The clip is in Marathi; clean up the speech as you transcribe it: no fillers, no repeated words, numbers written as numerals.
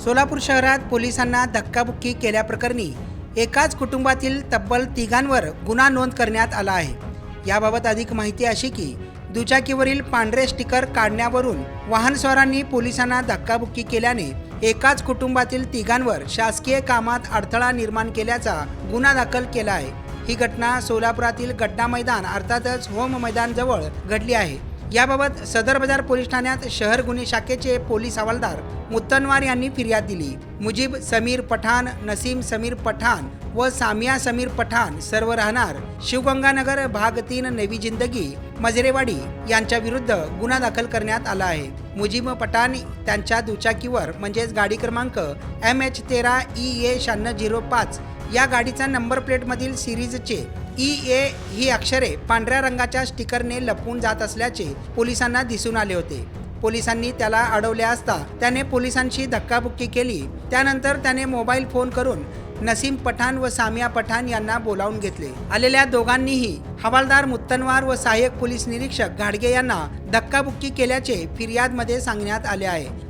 सोलापूर शहरात पोलिसांना धक्काबुक्की केल्याप्रकरणी एकाच कुटुंबातील तब्बल तिघांवर गुन्हा नोंद करण्यात आला आहे। याबाबत अधिक माहिती अशी की दुचाकीवरील पांढरे स्टिकर काढण्यावरून वाहनस्वारांनी पोलिसांना धक्काबुक्की केल्याने एकाच कुटुंबातील तिघांवर शासकीय कामात अडथळा निर्माण केल्याचा गुन्हा दाखल केला आहे। ही घटना सोलापुरातील गड्डा मैदान अर्थातच होम मैदान जवळ घडली आहे। याबाबत सदर बाजार पोलीस ठाण्यात शहर गुन्हे शाखेचे पोलीस हवालदार मुत्तनवार यांनी फिर्याद दिली। मुजीब समीर पठाण, नसीम समीर पठाण व सामिया समीर पठाण सर्व राहणार शिवगंगानगर भाग 3 नवी जिंदगी मजरेवाडी यांच्या विरुद्ध गुन्हा दाखल करण्यात आला आहे। मुजीब पठाण त्यांच्या दुचाकीवर म्हणजेच गाडी क्रमांक MH13EA9605 या गाडीचा नंबर प्लेटमधील सिरीजचे EA ही अक्षरे पांढऱ्या रंगाच्या स्टिकरने लपवून जात असल्याचे पोलिसांना दिसून आले होते। पोलिसांनी त्याला अडवले असता त्याने पोलिसांशी धक्काबुक्की केली। त्यानंतर त्याने मोबाईल फोन करून नसीम पठाण व सामिया पठाण यांना बोलावून घेतले। आलेल्या दोघांनीही हवालदार मुत्तनवार व सहाय्यक पोलीस निरीक्षक घाडगे यांना धक्काबुक्की केल्याचे फिर्यादमध्ये सांगण्यात आले आहे।